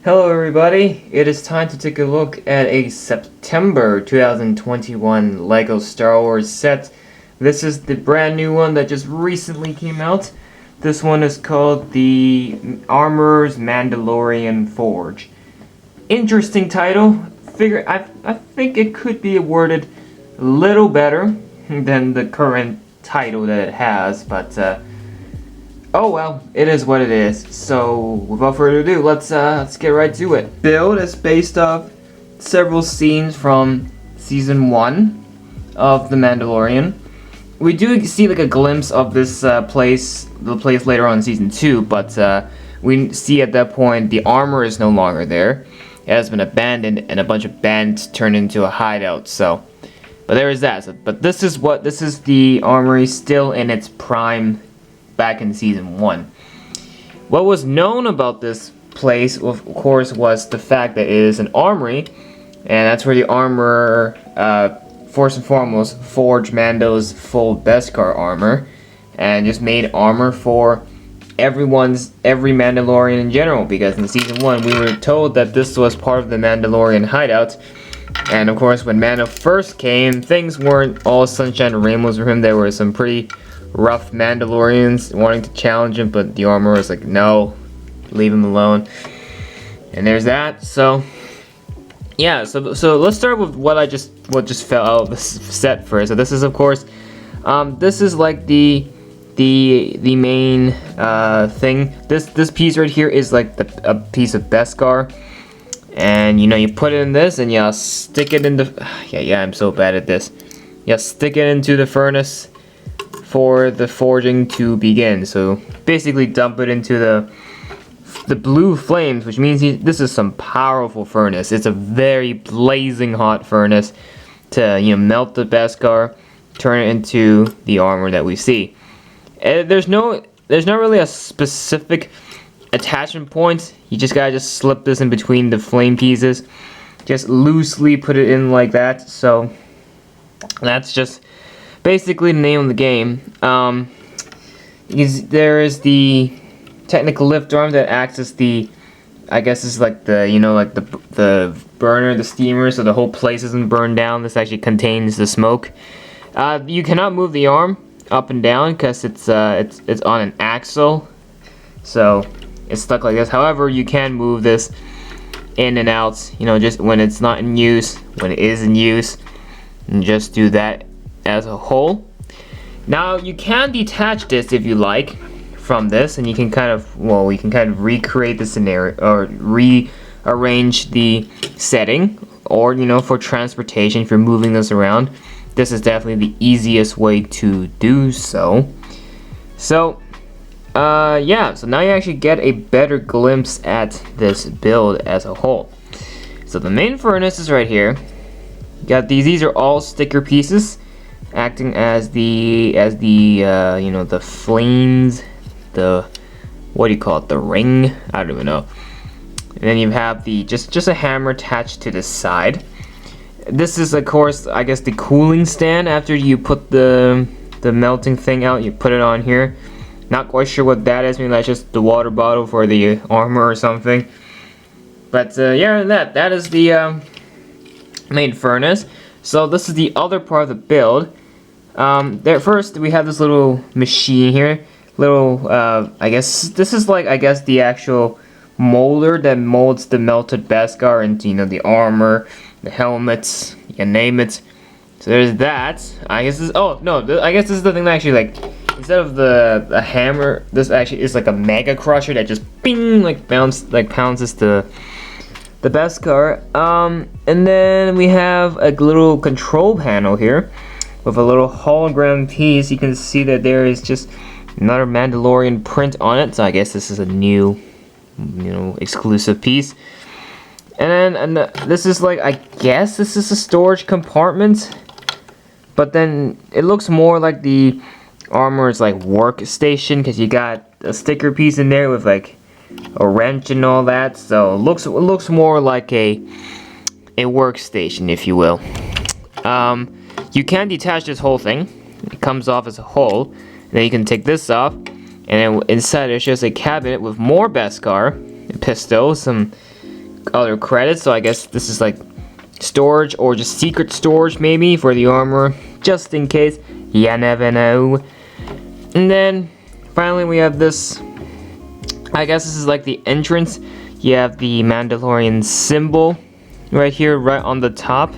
Hello everybody, it is time to take a look at a September 2021 LEGO Star Wars set. This is the brand new one that just recently came out. This one is called the Armorer's Mandalorian Forge. Interesting title. I think it could be worded a little better than the current title that it has, but oh well, it is what it is. So without further ado, let's get right to it. Build is based off several scenes from Season 1 of The Mandalorian. We do see like a glimpse of this the place later on in Season 2, but we see at that point the armor is no longer there. It has been abandoned and a bunch of bands turned into a hideout, so. But there is that. So, but this is the armory still in its prime back in Season 1. What was known about this place, of course, was the fact that it is an armory, and that's where the armorer, first and foremost, forged Mando's full Beskar armor, and just made armor for every Mandalorian in general, because in Season 1 we were told that this was part of the Mandalorian hideout, and of course when Mando first came, things weren't all sunshine and rainbows for him. There were some pretty rough Mandalorians wanting to challenge him, but the armorer was like, no, leave him alone. And there's that. So yeah, so let's start with what just fell out of the set first. So this is, of course, this is like the main thing. This piece right here is like a piece of Beskar, and you put it in this and you stick it in the yeah I'm so bad at this. You stick it into the furnace for the forging to begin. So basically dump it into the blue flames, which means this is some powerful furnace. It's a very blazing hot furnace to melt the Beskar, turn it into the armor that we see. And there's not really a specific attachment point. You just gotta slip this in between the flame pieces, just loosely put it in like that. So that's just basically the name of the game. There is the technical lift arm that acts as I guess it's like the burner, the steamer, so the whole place isn't burned down. This actually contains the smoke. You cannot move the arm up and down because it's on an axle, so it's stuck like this. However, you can move this in and out, just when it's not in use, when it is in use, and just do that as a whole. Now you can detach this if you like from this, and you can kind of recreate the scenario or rearrange the setting, or for transportation if you're moving this around. This is definitely the easiest way to do so. So yeah, so now you actually get a better glimpse at this build as a whole. So the main furnace is right here. You got these are all sticker pieces acting as the flames, what do you call it, the ring, I don't even know. And then you have the just a hammer attached to the side. This is, of course, I guess the cooling stand. After you put the melting thing out, you put it on here. Not quite sure what that is. Maybe that's just the water bottle for the armor or something. But yeah, that is the main furnace. So this is the other part of the build. First we have this little machine here. I guess this is the actual molder that molds the melted Beskar into the armor, the helmets, you name it. So there's that. I guess this. Oh no, I guess this is the thing that actually instead of the hammer, this actually is like a mega crusher that just bing pounds the Beskar. And then we have a little control panel here with a little hologram piece. You can see that there is just another Mandalorian print on it. So I guess this is a new, exclusive piece. And then this is I guess this is a storage compartment, but then it looks more like the armor's workstation, because you got a sticker piece in there with a wrench and all that. So it looks more like a workstation, if you will. You can detach this whole thing. It comes off as a whole. And then you can take this off, and then inside there's just a cabinet with more Beskar, pistols, some other credits, so I guess this is like storage or just secret storage maybe for the armor, just in case. You never know. And then finally we have this. I guess this is like the entrance. You have the Mandalorian symbol right here, right on the top.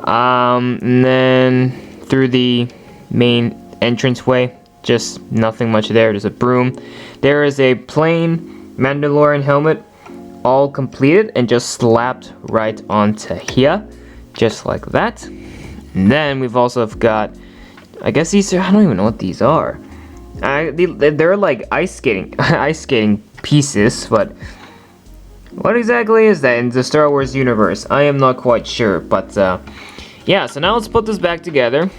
And then through the main entranceway, just nothing much there. There's a broom. There is a plain Mandalorian helmet, all completed and just slapped right onto here, just like that. And then we've also got, I guess these are, I don't even know what these are. They're like ice skating pieces, but what exactly is that in the Star Wars universe? I am not quite sure, but yeah. So now let's put this back together,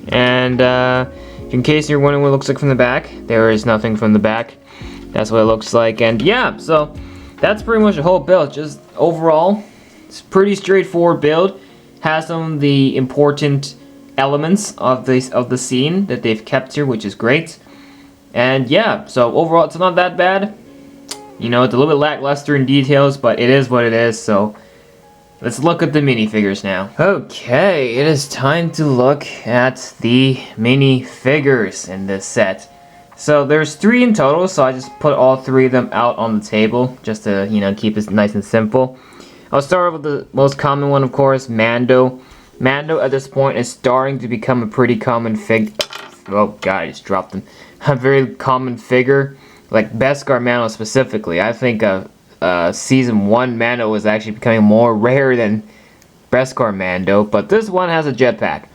and in case you're wondering what it looks like from the back, there is nothing from the back. That's what it looks like, and yeah. So that's pretty much the whole build. Just overall, it's a pretty straightforward build. Has some of the important elements of the scene that they've kept here, which is great. And yeah, so overall it's not that bad. You know, it's a little bit lackluster in details, but it is what it is. So let's look at the minifigures now. Okay, it is time to look at the minifigures in this set. So there's 3 in total, so I just put all 3 of them out on the table just to, you know, keep it nice and simple. I'll start with the most common one, of course, Mando. Mando at this point is starting to become a pretty common oh god, I just dropped him. A very common figure, like Beskar Mando specifically. I think Season 1 Mando was actually becoming more rare than Beskar Mando, but this one has a jetpack.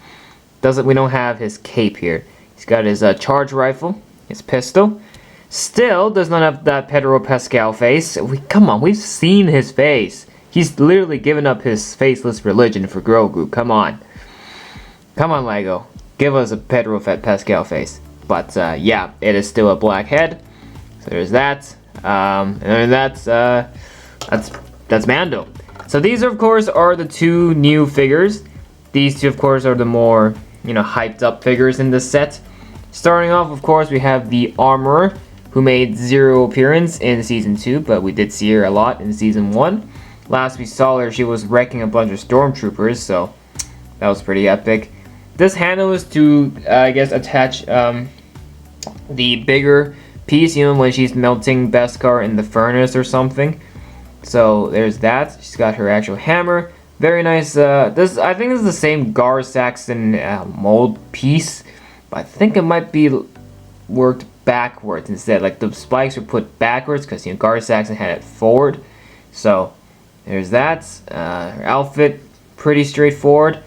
We don't have his cape here. He's got his charge rifle, his pistol. Still does not have that Pedro Pascal face. Come on, we've seen his face. He's literally given up his faceless religion for Grogu. Come on. Come on, Lego. Give us a Pedro Pascal face. But yeah, it is still a black head. So there's that. And then that's Mando. So these, of course, are the 2 new figures. These 2, of course, are the more, you know, hyped up figures in this set. Starting off, of course, we have the Armorer, who made 0 appearance in Season 2, but we did see her a lot in Season 1. Last we saw her, she was wrecking a bunch of stormtroopers, so that was pretty epic. This handle is to, I guess, attach the bigger piece, you know, when she's melting Beskar in the furnace or something. So there's that. She's got her actual hammer. Very nice. I think this is the same Gar Saxon mold piece, but I think it might be worked backwards instead. Like the spikes were put backwards because, you know, Gar Saxon had it forward. So there's that. Her outfit, pretty straightforward.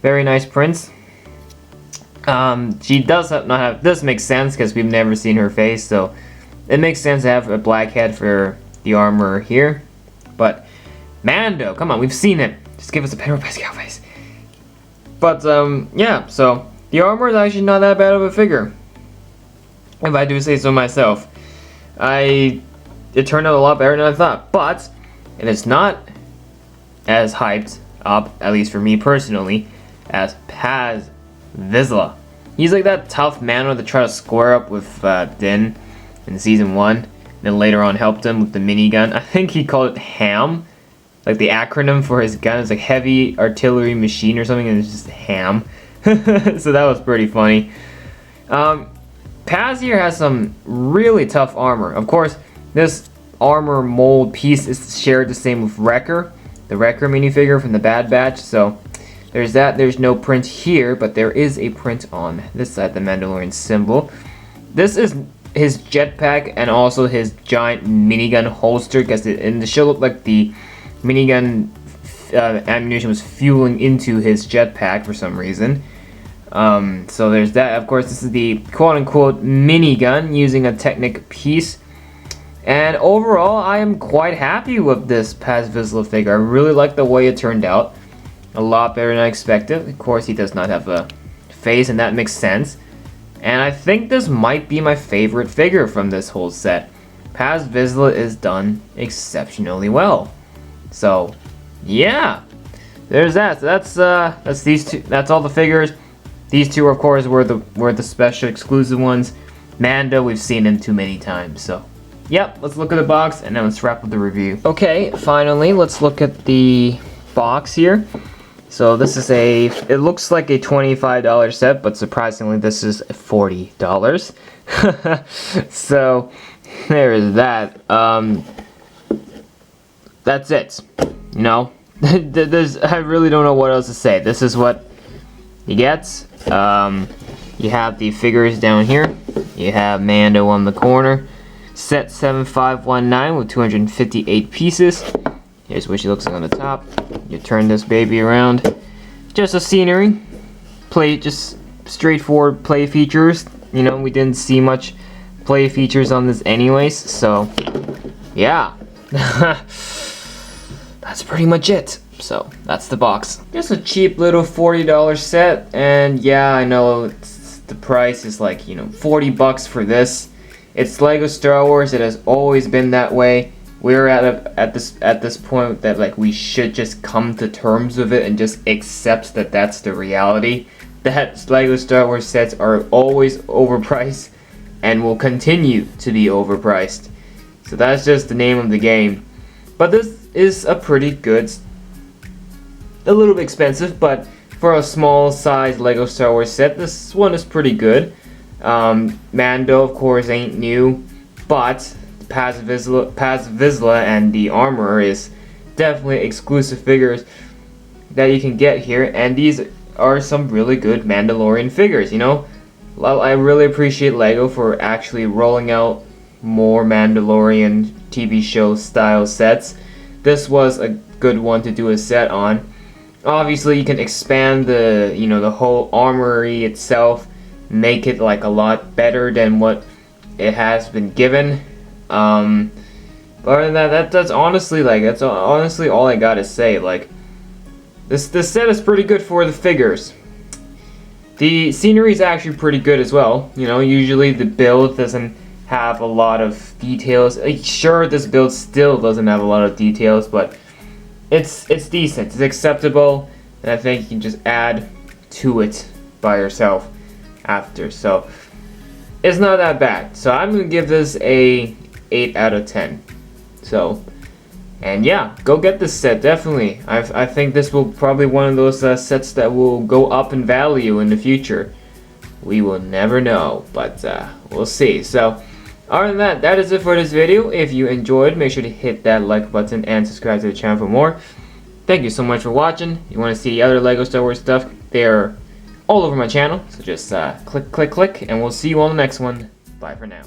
Very nice prints. She does not have. This makes sense because we've never seen her face, so it makes sense to have a black head for the armor here. But Mando, come on, we've seen it. Just give us a Pedro Pascal face. But yeah, so the armor is actually not that bad of a figure, if I do say so myself. It turned out a lot better than I thought, but it is not as hyped up, at least for me personally, as Paz Vizsla. He's like that tough man that tried to square up with Din in Season 1, then later on helped him with the minigun. I think he called it HAM, like the acronym for his gun is like Heavy Artillery Machine or something, and it's just HAM. So that was pretty funny. Paz here has some really tough armor. Of course, this armor mold piece is shared the same with Wrecker, the Wrecker minifigure from the Bad Batch, so there's that. There's no print here, but there is a print on this side, the Mandalorian symbol. This is his jetpack and also his giant minigun holster, because in the show looked like the minigun ammunition was fueling into his jetpack for some reason. So there's that. Of course, this is the quote-unquote minigun using a Technic piece. And overall, I am quite happy with this Paz Vizsla figure. I really like the way it turned out. A lot better than I expected. Of course, he does not have a face, and that makes sense. And I think this might be my favorite figure from this whole set. Paz Vizsla is done exceptionally well. So, yeah, there's that. So that's these 2. That's all the figures. These 2, of course, were the special exclusive ones. Mando, we've seen him too many times. So, yep, let's look at the box and then let's wrap up the review. Okay, finally, let's look at the box here. So this is it looks like a $25 set, but surprisingly this is $40. So there is that. That's it. You know, I really don't know what else to say. This is what you get. You have the figures down here. You have Mando on the corner. Set 7519 with 258 pieces. Here's what she looks like on the top. You turn this baby around. Just a scenery. Just straightforward play features. You know, we didn't see much play features on this anyways, so yeah. That's pretty much it. So that's the box. Just a cheap little $40 set, and yeah, I know the price is like, you know, 40 bucks for this. It's Lego Star Wars. It has always been that way. We're at this point that like we should just come to terms with it and just accept that that's the reality. That Lego Star Wars sets are always overpriced and will continue to be overpriced. So that's just the name of the game. But this is a pretty good, a little bit expensive, but for a small size Lego Star Wars set, this one is pretty good. Mando, of course, ain't new, but Paz Vizsla and the armor is definitely exclusive figures that you can get here, and these are some really good Mandalorian figures, you know? I really appreciate Lego for actually rolling out more Mandalorian TV show style sets. This was a good one to do a set on. Obviously, you can expand the, you know, the whole armory itself, make it like a lot better than what it has been given. But other than that, that's honestly all I gotta say. Like, this set is pretty good for the figures. The scenery is actually pretty good as well. You know, usually the build doesn't have a lot of details. Sure, this build still doesn't have a lot of details, but it's decent. It's acceptable, and I think you can just add to it by yourself after. So it's not that bad. So I'm gonna give this a 8 out of 10. So, and yeah, go get this set, definitely. I think this will probably one of those sets that will go up in value in the future. We will never know, but we'll see. So other than that, that is it for this video. If you enjoyed, make sure to hit that like button and subscribe to the channel for more. Thank you so much for watching. If you want to see other Lego Star Wars stuff, they're all over my channel. So just click, and we'll see you on the next one. Bye for now.